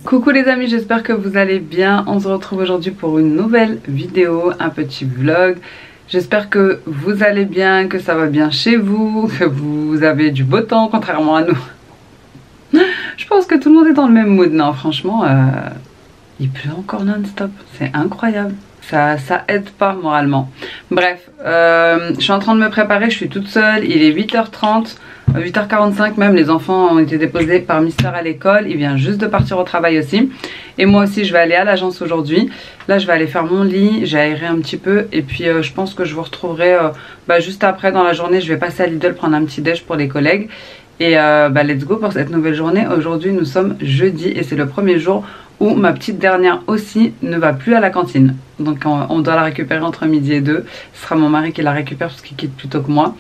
Coucou les amis, j'espère que vous allez bien. On se retrouve aujourd'hui pour une nouvelle vidéo, un petit vlog. J'espère que vous allez bien, que ça va bien chez vous, que vous avez du beau temps contrairement à nous. Je pense que tout le monde est dans le même mood. Non, franchement, il pleut encore non-stop. C'est incroyable. Ça aide pas moralement. Bref, je suis en train de me préparer, je suis toute seule. Il est 8h30. 8h45 même, les enfants ont été déposés par Mister à l'école. Il vient juste de partir au travail aussi. Et moi aussi je vais aller à l'agence aujourd'hui. Là je vais aller faire mon lit, j'ai aéré un petit peu. Et puis je pense que je vous retrouverai juste après dans la journée. Je vais passer à Lidl prendre un petit déj pour les collègues. Et let's go pour cette nouvelle journée. Aujourd'hui nous sommes jeudi et c'est le premier jour où ma petite dernière aussi ne va plus à la cantine. Donc on doit la récupérer entre midi et 2. Ce sera mon mari qui la récupère parce qu'il quitte plus tôt que moi.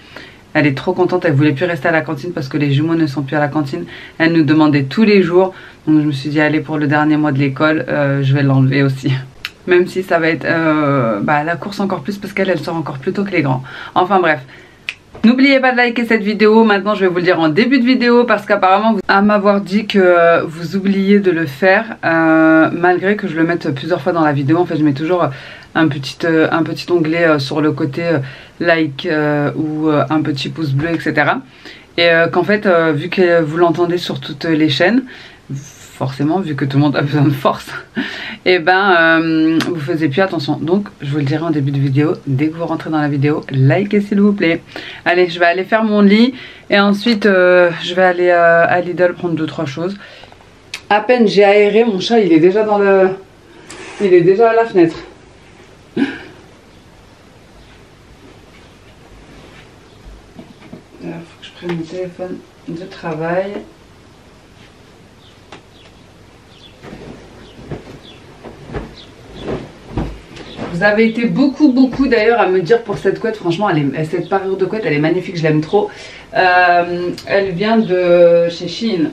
Elle est trop contente, elle voulait plus rester à la cantine parce que les jumeaux ne sont plus à la cantine. Elle nous demandait tous les jours. Donc je me suis dit allez, pour le dernier mois de l'école, je vais l'enlever aussi. Même si ça va être la course encore plus parce qu'elle sort encore plus tôt que les grands. Enfin bref. N'oubliez pas de liker cette vidéo. Maintenant je vais vous le dire en début de vidéo parce qu'apparemment à m'avoir dit que vous oubliez de le faire malgré que je le mette plusieurs fois dans la vidéo. En fait je mets toujours un petit onglet sur le côté like ou un petit pouce bleu, etc. Et qu'en fait vu que vous l'entendez sur toutes les chaînes, forcément vu que tout le monde a besoin de force, et vous faisiez plus attention. Donc je vous le dirai en début de vidéo. Dès que vous rentrez dans la vidéo, likez s'il vous plaît. Allez, je vais aller faire mon lit et ensuite je vais aller à Lidl prendre 2-3 choses. À peine j'ai aéré, mon chat il est déjà dans le... Il est déjà à la fenêtre. Il faut que je prenne mon téléphone de travail. Vous avez été beaucoup d'ailleurs à me dire pour cette couette. Franchement cette parure de couette elle est magnifique, je l'aime trop. Elle vient de chez Shein.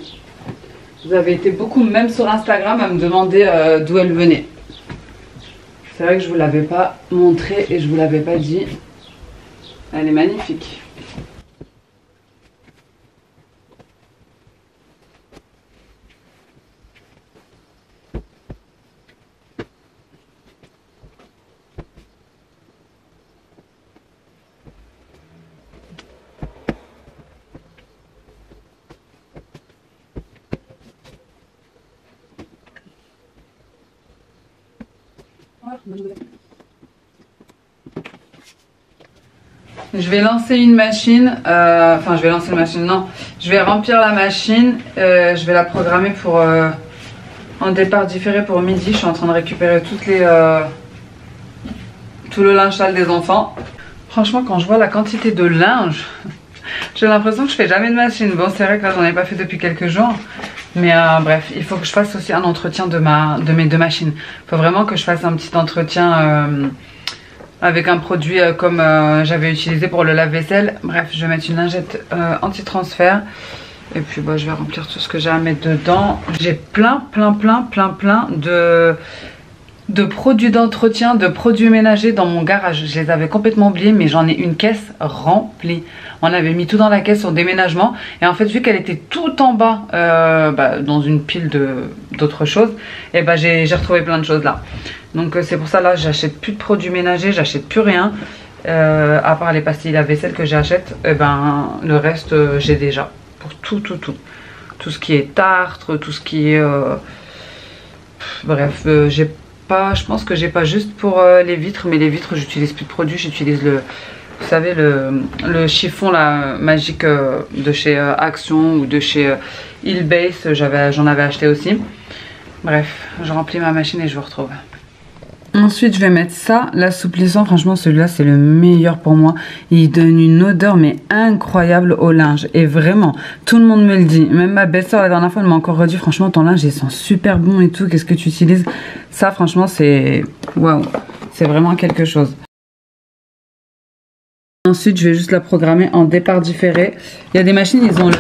Vous avez été beaucoup même sur Instagram à me demander d'où elle venait. C'est vrai que je vous l'avais pas montré et je vous l'avais pas dit. Elle est magnifique. Je vais lancer une machine, je vais lancer une machine, non, je vais remplir la machine, je vais la programmer pour un départ différé pour midi. Je suis en train de récupérer tout le linge sale des enfants. Franchement quand je vois la quantité de linge, j'ai l'impression que je fais jamais de machine. Bon c'est vrai que là j'en ai pas fait depuis quelques jours. Mais bref, il faut que je fasse aussi un entretien de mes deux machines. Il faut vraiment que je fasse un petit entretien avec un produit comme j'avais utilisé pour le lave-vaisselle. Bref, je vais mettre une lingette anti-transfert. Et puis je vais remplir tout ce que j'ai à mettre dedans. J'ai plein de produits d'entretien, de produits ménagers dans mon garage. Je les avais complètement oubliés, mais j'en ai une caisse remplie. On avait mis tout dans la caisse sur déménagement. Et en fait, vu qu'elle était tout en bas, dans une pile d'autres choses, et j'ai retrouvé plein de choses là. Donc c'est pour ça là, j'achète plus de produits ménagers, j'achète plus rien. À part les pastilles lave-vaisselle que j'achète, le reste j'ai déjà. Pour tout. Tout ce qui est tartre, tout ce qui est... bref, j'ai pas, je pense que j'ai pas juste pour les vitres, mais les vitres j'utilise plus de produits, j'utilise vous savez, le chiffon là, magique de chez Action ou de chez Hillbase, j'en avais acheté aussi. Bref, je remplis ma machine et je vous retrouve. Ensuite, je vais mettre ça, l'assouplissant. Franchement, celui-là, c'est le meilleur pour moi. Il donne une odeur, mais incroyable au linge. Et vraiment, tout le monde me le dit. Même ma belle-sœur, la dernière fois, elle m'a encore redit, franchement, ton linge, il sent super bon et tout. Qu'est-ce que tu utilises? Ça, franchement, c'est... Waouh, c'est vraiment quelque chose. Ensuite, je vais juste la programmer en départ différé. Il y a des machines, ils ont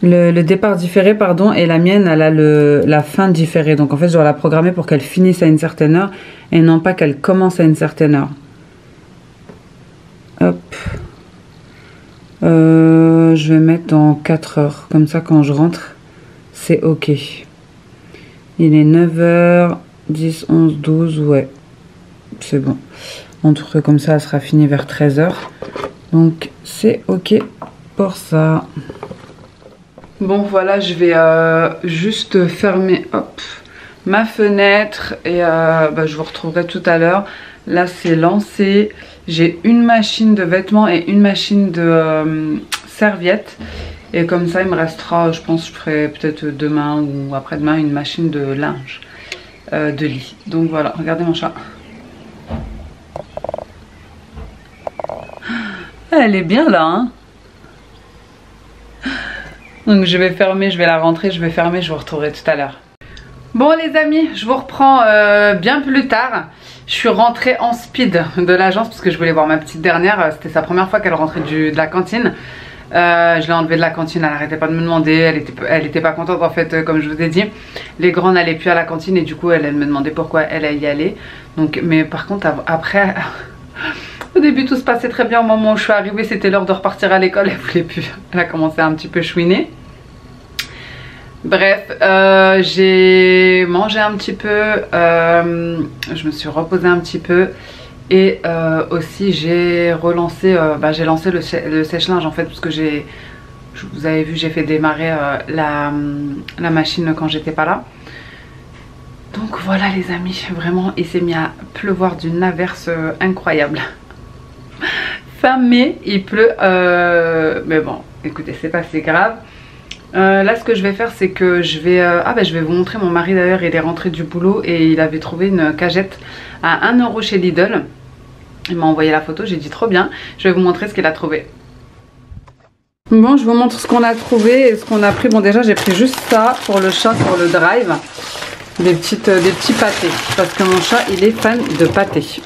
le départ différé, pardon, et la mienne, elle a la fin différée. Donc en fait, je dois la programmer pour qu'elle finisse à une certaine heure et non pas qu'elle commence à une certaine heure. Hop. Je vais mettre dans 4 heures. Comme ça, quand je rentre, c'est ok. Il est 9h, 10, 11, 12, ouais. C'est bon. En tout cas, comme ça, elle sera finie vers 13h. Donc, c'est ok pour ça. Bon, voilà, je vais juste fermer hop, ma fenêtre et je vous retrouverai tout à l'heure. Là, c'est lancé. J'ai une machine de vêtements et une machine de serviettes. Et comme ça, il me restera, je pense, je ferai peut-être demain ou après-demain une machine de linge, de lit. Donc voilà, regardez mon chat. Elle est bien là, hein. Donc je vais fermer, je vais la rentrer, je vais fermer, je vous retrouverai tout à l'heure. Bon les amis, je vous reprends bien plus tard. Je suis rentrée en speed de l'agence parce que je voulais voir ma petite dernière. C'était sa première fois qu'elle rentrait de la cantine. Je l'ai enlevée de la cantine, elle n'arrêtait pas de me demander, elle était pas contente en fait, comme je vous ai dit. Les grands n'allaient plus à la cantine et du coup elle me demandait pourquoi elle y allait. Donc, mais par contre après... Au début tout se passait très bien, au moment où je suis arrivée c'était l'heure de repartir à l'école, elle voulait plus, elle a commencé à un petit peu chouiner. Bref, j'ai mangé un petit peu, je me suis reposée un petit peu et aussi j'ai relancé, j'ai lancé le sèche-linge en fait parce que vous avez vu j'ai fait démarrer la machine quand j'étais pas là. Donc voilà les amis, vraiment il s'est mis à pleuvoir d'une averse incroyable. Fin mai il pleut, mais bon écoutez c'est pas si grave. Là ce que je vais faire c'est que je vais je vais vous montrer, mon mari d'ailleurs il est rentré du boulot et il avait trouvé une cagette à 1 € chez Lidl. Il m'a envoyé la photo, j'ai dit trop bien, je vais vous montrer ce qu'il a trouvé. Bon, je vous montre ce qu'on a trouvé et ce qu'on a pris. Bon déjà j'ai pris juste ça pour le chat, pour le drive. Des petits pâtés parce que mon chat il est fan de pâtés.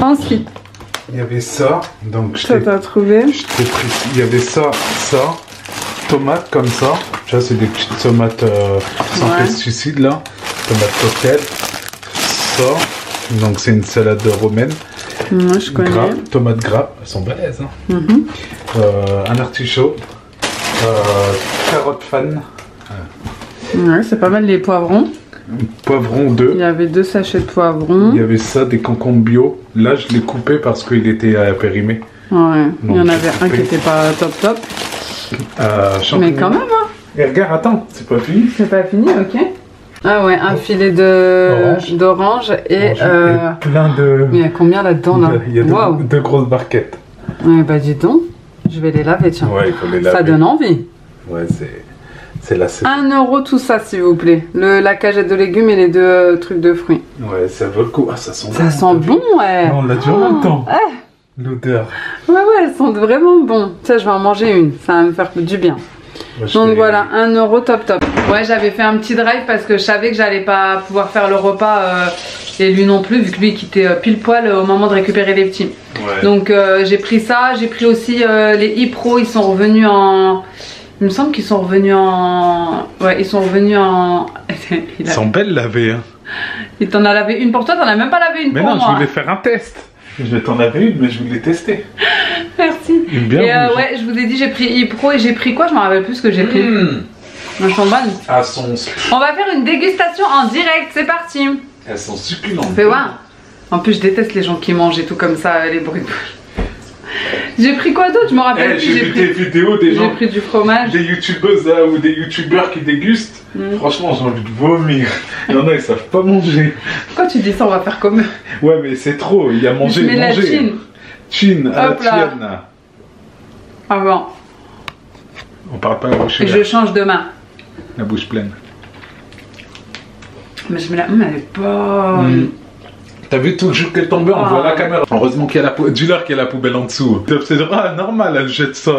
Ensuite il y avait ça, donc ça t'as trouvé. Il y avait ça, tomates comme ça. Ça c'est des petites tomates sans pesticides là, tomates cocktail. Ça, donc c'est une salade romaine. Moi je connais. Tomates grappes, elles sont balèzes. Hein. Un artichaut, carottes fan. Ouais, c'est pas mal les poivrons. Poivrons 2. Il y avait 2 sachets de poivrons. Il y avait ça, des concombres bio. Là, je l'ai coupé parce qu'il était périmé. Ouais, donc, il y en avait un qui était pas top. Mais quand même, hein. Et regarde, attends, c'est pas fini. C'est pas fini, ok. Ah ouais, un filet d'orange et plein de... Il y a combien là-dedans là? Il y a deux grosses barquettes. Ouais, bah dis donc, je vais les laver, tiens. Ouais, il faut les laver. Ça donne envie. Ouais, c'est la 1 € tout ça s'il vous plaît. La cagette de légumes et les 2 trucs de fruits. Ouais, ça vaut le coup. Ah, ça sent bon. Ça sent bon, ouais. Non, on l'a dit en même temps. L'odeur. Ouais, elles sont vraiment bon. Ça, je vais en manger une. Ça va me faire du bien. Ouais, donc voilà, 1 € top. Ouais, j'avais fait un petit drive parce que je savais que j'allais pas pouvoir faire le repas et lui non plus, vu que lui quittait pile poil au moment de récupérer les petits. Ouais. Donc j'ai pris ça, j'ai pris aussi les e-pro, ils sont revenus en... Il me semble qu'ils sont revenus en... Ouais, ils sont revenus en... Ils sont belles lavées, hein. Il t'en a lavé une pour toi, t'en as même pas lavé une pour moi. Mais non, je voulais faire un test. Je vais t'en laver une, mais je voulais tester. Merci. Bien et ouais, je vous ai dit, j'ai pris e-pro et j'ai pris quoi? Je m'en rappelle plus ce que j'ai pris. Elles sont bonnes. Elles sont... On va faire une dégustation en direct, c'est parti. Elles sont succulentes. Fais voir. En plus, je déteste les gens qui mangent et tout comme ça, les bruits de bouche. J'ai pris quoi d'autre? Je me rappelle plus. J'ai vu des vidéos des gens. J'ai pris du fromage. Des youtubeuses là, ou des youtubeurs qui dégustent. Franchement, j'ai envie de vomir. Il y en a, ils savent pas manger. Pourquoi tu dis ça? On va faire comme eux. Ouais, mais c'est trop. Il y a manger. Je mets la chine. Chine, à la Hop là. tienne. Avant. On parle pas à la bouche Et je change de main. La bouche pleine. Mais je mets la. Elle est bonne. T'as vu tout le jus qu'elle tombait, on voit la caméra. Heureusement qu'il y a la poubelle. Dis-leur qu'il y a la poubelle en dessous. C'est normal, elle jette ça.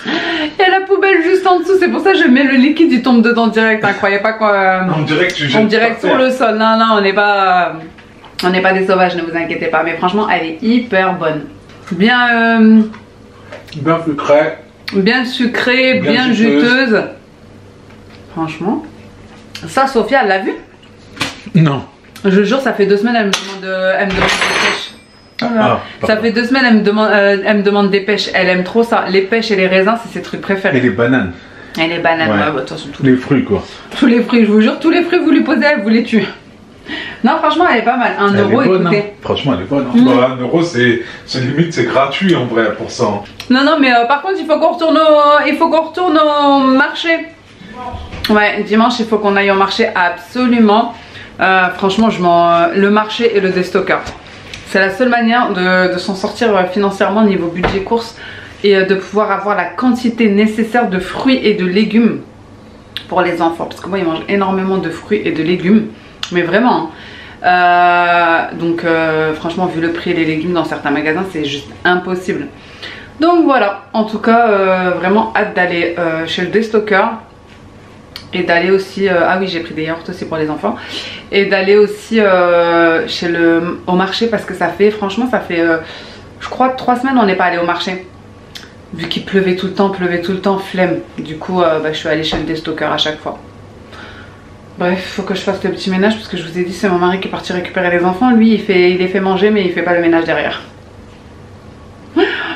Il y a la poubelle juste en dessous, c'est pour ça que je mets le liquide, il tombe dedans direct. Hein, croyez pas quoi. On dirait que tu jettes. On dirait sur le sol. Non, non, on n'est pas des sauvages, ne vous inquiétez pas. Mais franchement, elle est hyper bonne. Bien. Bien sucré. Bien sucrée, bien juteuse. Franchement. Ça, Sophia, elle l'a vu? Non. Je jure, ça fait 2 semaines, elle me demande des pêches. Ah, ça fait 2 semaines, elle me demande des pêches. Elle aime trop ça. Les pêches et les raisins, c'est ses trucs préférés. Et les bananes. Et les bananes, ouais. Ouais, bah, de toute façon, tous les fruits quoi. Tous les fruits, je vous jure, tous les fruits vous lui posez, elle vous les tue. Non, franchement, elle est pas mal. 1 euro, bonne, écoutez. Hein. Franchement, elle est bonne. Hein. Bah, 1 euro, c'est limite, c'est gratuit en vrai pour ça. Non, non, mais par contre, il faut qu'on retourne au marché. Ouais, dimanche, il faut qu'on aille au marché absolument. Franchement, le marché et le déstocker. C'est la seule manière de s'en sortir financièrement au niveau budget course et de pouvoir avoir la quantité nécessaire de fruits et de légumes pour les enfants. Parce que moi, ils mangent énormément de fruits et de légumes. Mais vraiment. Donc, franchement, vu le prix des légumes dans certains magasins, c'est juste impossible. Donc voilà, en tout cas, vraiment hâte d'aller chez le déstocker. Et d'aller aussi, ah oui j'ai pris des yaourts aussi pour les enfants. Et d'aller aussi au marché parce que ça fait, franchement ça fait, je crois 3 semaines on n'est pas allé au marché. Vu qu'il pleuvait tout le temps, flemme. Du coup je suis allée chez le déstocker à chaque fois. Bref, faut que je fasse le petit ménage parce que je vous ai dit c'est mon mari qui est parti récupérer les enfants. Lui il les fait manger mais il fait pas le ménage derrière.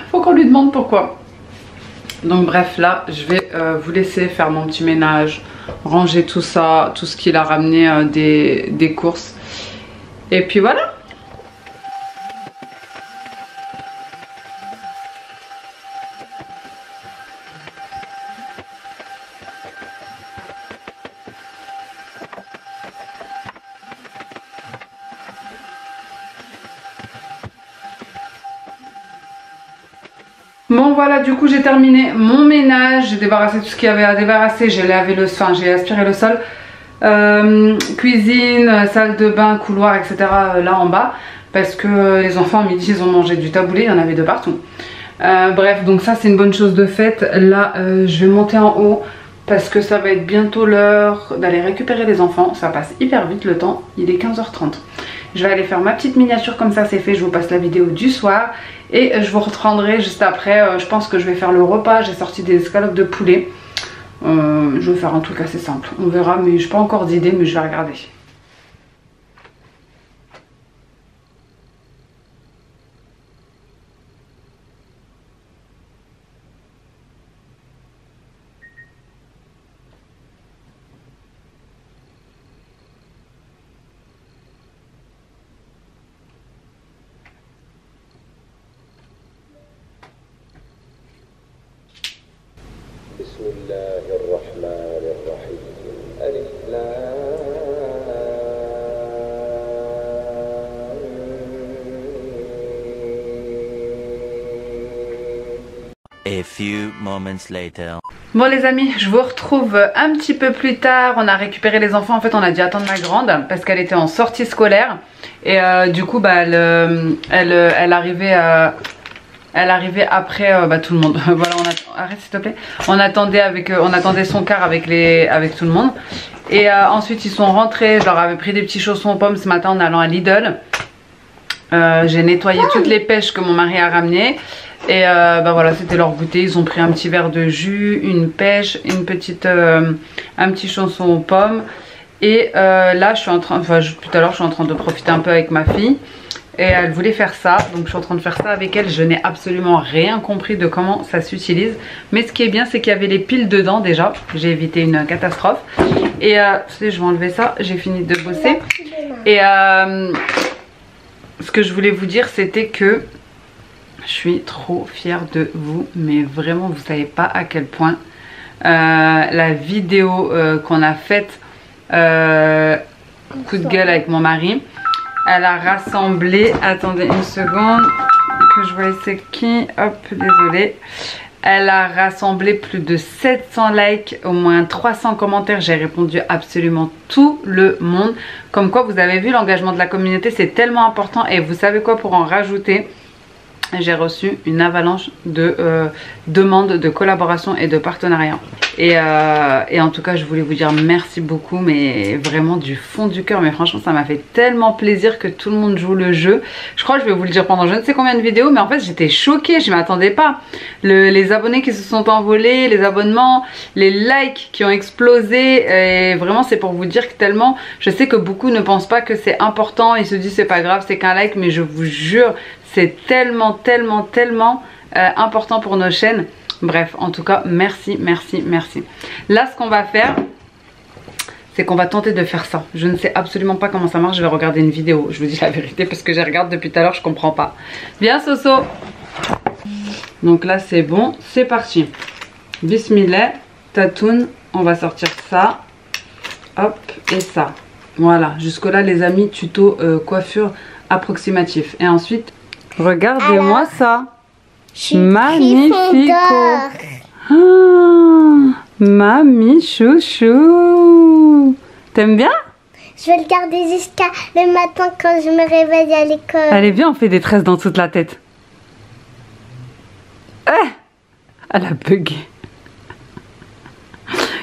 Faut qu'on lui demande pourquoi. Donc bref, là je vais vous laisser faire mon petit ménage, ranger tout ça, tout ce qu'il a ramené des courses. Et puis voilà. Bon voilà, du coup j'ai terminé mon ménage, j'ai débarrassé tout ce qu'il y avait à débarrasser, j'ai aspiré le sol, cuisine, salle de bain, couloir, etc. Là en bas, parce que les enfants à midi ils ont mangé du taboulé, il y en avait de partout. Bref, donc ça c'est une bonne chose de faite. Là je vais monter en haut parce que ça va être bientôt l'heure d'aller récupérer les enfants, ça passe hyper vite le temps, il est 15h30. Je vais aller faire ma petite miniature comme ça c'est fait, je vous passe la vidéo du soir. Et je vous reprendrai juste après, je pense que je vais faire le repas, j'ai sorti des escalopes de poulet. Je vais faire un truc assez simple, on verra, mais je n'ai pas encore d'idée, mais je vais regarder. بسم الله الرحمن الرحيم ألف A few moments later. Bon les amis, je vous retrouve un petit peu plus tard. On a récupéré les enfants, en fait on a dû attendre ma grande parce qu'elle était en sortie scolaire. Et du coup bah, elle arrivait après tout le monde. Voilà, arrête s'il te plaît. On attendait son quart avec tout le monde. Et ensuite ils sont rentrés, je leur avais pris des petits chaussons aux pommes ce matin en allant à Lidl. J'ai nettoyé toutes les pêches que mon mari a ramenées. Et voilà, c'était leur goûter. Ils ont pris un petit verre de jus, une pêche, un petit chausson aux pommes. Et là, tout à l'heure, je suis en train de profiter un peu avec ma fille. Et elle voulait faire ça, donc je suis en train de faire ça avec elle. Je n'ai absolument rien compris de comment ça s'utilise. Mais ce qui est bien, c'est qu'il y avait les piles dedans déjà. J'ai évité une catastrophe. Et je vais enlever ça, j'ai fini de bosser. Et ce que je voulais vous dire, c'était que Je suis trop fière de vous, mais vraiment vous savez pas à quel point la vidéo qu'on a faite coup de gueule avec mon mari, elle a rassemblé, attendez une seconde que je vois c'est qui, hop désolée, elle a rassemblé plus de 700 likes, au moins 300 commentaires, j'ai répondu absolument tout le monde, comme quoi vous avez vu l'engagement de la communauté c'est tellement important. Et vous savez quoi, pour en rajouter, j'ai reçu une avalanche de demandes de collaboration et de partenariat. Et en tout cas, je voulais vous dire merci beaucoup, mais vraiment du fond du cœur. Mais franchement, ça m'a fait tellement plaisir que tout le monde joue le jeu. Je crois que je vais vous le dire pendant je ne sais combien de vidéos, mais en fait, j'étais choquée. Je ne m'attendais pas. Les abonnés qui se sont envolés, les abonnements, les likes qui ont explosé. Et vraiment, c'est pour vous dire que tellement, je sais que beaucoup ne pensent pas que c'est important. Ils se disent c'est pas grave, c'est qu'un like, mais je vous jure, c'est tellement important pour nos chaînes. Bref, en tout cas, merci. Là, ce qu'on va faire, c'est qu'on va tenter de faire ça. Je ne sais absolument pas comment ça marche. Je vais regarder une vidéo. Je vous dis la vérité parce que je regarde depuis tout à l'heure, je comprends pas. Viens, Soso. Donc là, c'est bon. C'est parti. Bismillah, tatoun. On va sortir ça. Hop, et ça. Voilà. Jusque là, les amis, tuto coiffure approximatif. Et ensuite, regardez-moi ça. Magnifique. Mamie chouchou. T'aimes bien? Je vais le garder jusqu'à le matin quand je me réveille à l'école. Allez, viens, on fait des tresses dans toute la tête. Elle a bugué.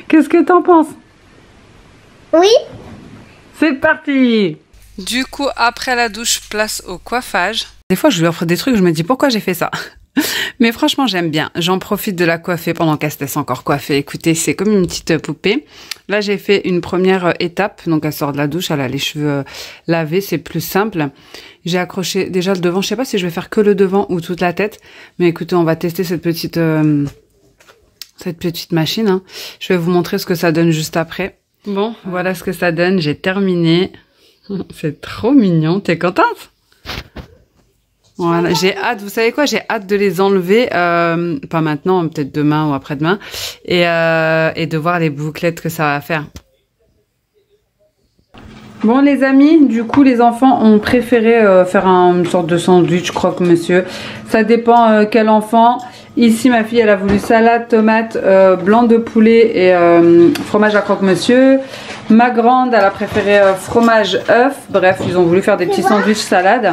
Qu'est-ce que t'en penses? Oui. C'est parti. Du coup, après la douche, place au coiffage. Des fois, je lui offre des trucs, je me dis pourquoi j'ai fait ça. Mais franchement, j'aime bien. J'en profite de la coiffer pendant qu'elle se laisse encore coiffer. Écoutez, c'est comme une petite poupée. Là, j'ai fait une première étape. Donc, elle sort de la douche, elle a les cheveux lavés. C'est plus simple. J'ai accroché déjà le devant. Je sais pas si je vais faire que le devant ou toute la tête. Mais écoutez, on va tester cette petite machine. Hein. Je vais vous montrer ce que ça donne juste après. Bon, voilà ce que ça donne. J'ai terminé. C'est trop mignon. T'es contente? Voilà, j'ai hâte, vous savez quoi, j'ai hâte de les enlever, pas maintenant, peut-être demain ou après-demain, et de voir les bouclettes que ça va faire. Bon les amis, du coup les enfants ont préféré faire une sorte de sandwich croque-monsieur. Ça dépend quel enfant. Ici ma fille elle a voulu salade, tomate, blanc de poulet et fromage à croque-monsieur. Ma grande elle a préféré fromage œuf. Bref, ils ont voulu faire des petits sandwichs salade.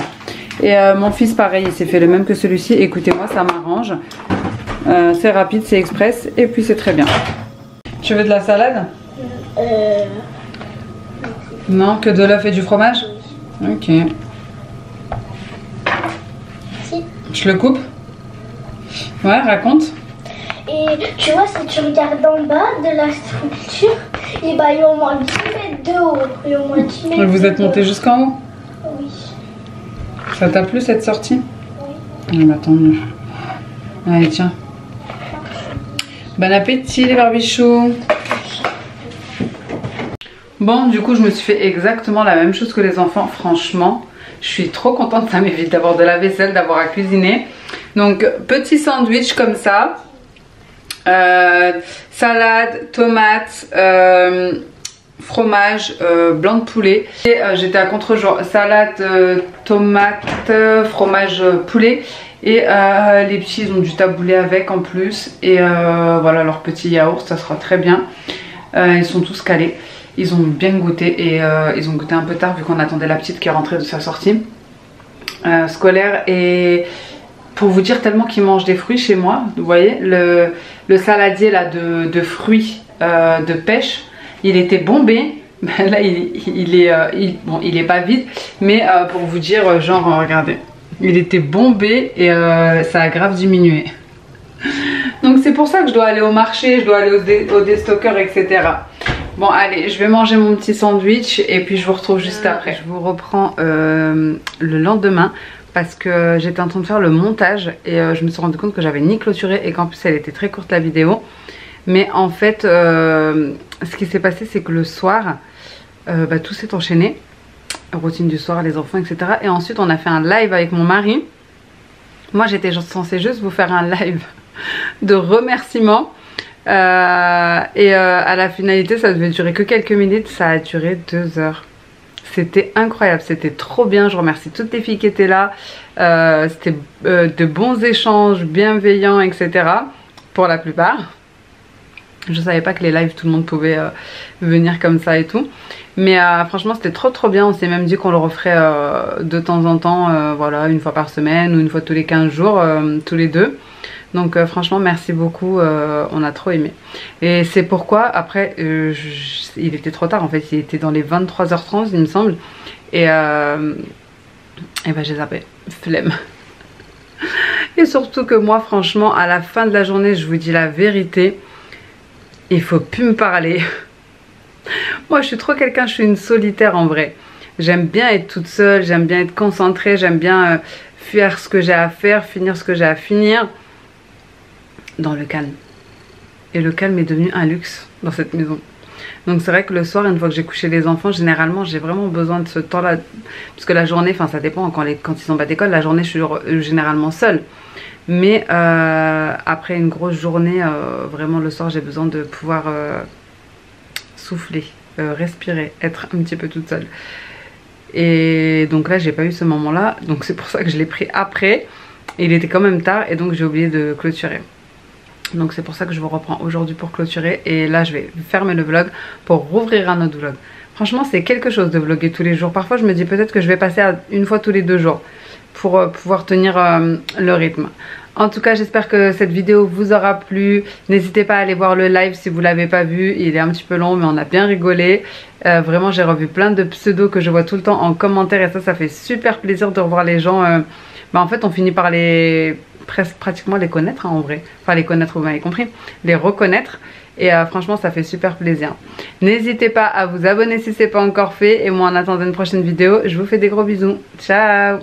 Et mon fils pareil, il s'est fait le même que celui-ci. Écoutez-moi, ça m'arrange. C'est rapide, c'est express et puis c'est très bien. Tu veux de la salade? Non, que de l'œuf et du fromage? Ok. Si. Je le coupe? Ouais, raconte. Et tu vois, si tu regardes en bas de la structure, et bah, il y a au moins 10 mètres de haut. Et au moins 10 mètres Vous êtes monté jusqu'en haut? Oui. Ça t'a plu cette sortie? Oui. Bah tant mieux. Allez, tiens. Bon appétit les barbichous. Bon, du coup, je me suis fait exactement la même chose que les enfants. Franchement, je suis trop contente. Ça m'évite d'avoir de la vaisselle, d'avoir à cuisiner. Donc, petit sandwich comme ça. Salade, tomate, fromage, blanc de poulet. Et j'étais à contre-jour. Salade, tomate, fromage, poulet. Et les petits, ils ont du taboulé avec en plus. Et voilà, leur petit yaourt, ça sera très bien. Ils sont tous calés. Ils ont bien goûté et ils ont goûté un peu tard vu qu'on attendait la petite qui est rentrée de sa sortie scolaire. Et pour vous dire, tellement qu'ils mangent des fruits chez moi, vous voyez, le saladier là de fruits de pêche, il était bombé. Là, il est pas vide, mais pour vous dire, genre, regardez, il était bombé et ça a grave diminué. Donc c'est pour ça que je dois aller au marché, je dois aller au déstockeur, etc. Bon allez, je vais manger mon petit sandwich et puis je vous retrouve juste après. Je vous reprends le lendemain parce que j'étais en train de faire le montage et je me suis rendu compte que j'avais ni clôturé et qu'en plus elle était très courte la vidéo. Mais en fait, ce qui s'est passé c'est que le soir, tout s'est enchaîné. Routine du soir, les enfants, etc. Et ensuite on a fait un live avec mon mari. Moi j'étais censée juste vous faire un live de remerciements. Et à la finalité ça devait durer que quelques minutes, ça a duré 2 heures. C'était incroyable, c'était trop bien. Je remercie toutes les filles qui étaient là. C'était de bons échanges, bienveillants, etc. Pour la plupart. Je savais pas que les lives tout le monde pouvait venir comme ça et tout. Mais franchement c'était trop bien. On s'est même dit qu'on le referait de temps en temps, voilà, une fois par semaine ou une fois tous les 15 jours, tous les deux. Donc franchement merci beaucoup, on a trop aimé. Et c'est pourquoi après il était trop tard en fait, il était dans les 23h30 il me semble. Et ben j'ai zappé, flemme. Et surtout que moi franchement à la fin de la journée, je vous dis la vérité, il faut plus me parler. Moi je suis trop quelqu'un, je suis une solitaire en vrai. J'aime bien être toute seule, j'aime bien être concentrée, j'aime bien faire ce que j'ai à faire, finir ce que j'ai à finir. Dans le calme. Et le calme est devenu un luxe dans cette maison. Donc c'est vrai que le soir, une fois que j'ai couché les enfants, généralement j'ai vraiment besoin de ce temps là. Parce que la journée, enfin ça dépend, quand ils sont pas d'école, la journée je suis généralement seule. Mais après une grosse journée, vraiment le soir j'ai besoin de pouvoir souffler, respirer, être un petit peu toute seule. Et donc là j'ai pas eu ce moment là, donc c'est pour ça que je l'ai pris après. Et il était quand même tard et donc j'ai oublié de clôturer. Donc c'est pour ça que je vous reprends aujourd'hui pour clôturer. Et là je vais fermer le vlog pour rouvrir un autre vlog. Franchement c'est quelque chose de vlogger tous les jours. Parfois je me dis peut-être que je vais passer à une fois tous les 2 jours pour pouvoir tenir le rythme. En tout cas j'espère que cette vidéo vous aura plu. N'hésitez pas à aller voir le live si vous ne l'avez pas vu. Il est un petit peu long mais on a bien rigolé. Vraiment j'ai revu plein de pseudos que je vois tout le temps en commentaire. Et ça fait super plaisir de revoir les gens. En fait on finit par pratiquement les connaître en vrai. Enfin les connaître, vous m'avez compris. Les reconnaître. Et franchement ça fait super plaisir. N'hésitez pas à vous abonner si ce n'est pas encore fait. Et moi en attendant une prochaine vidéo, je vous fais des gros bisous. Ciao!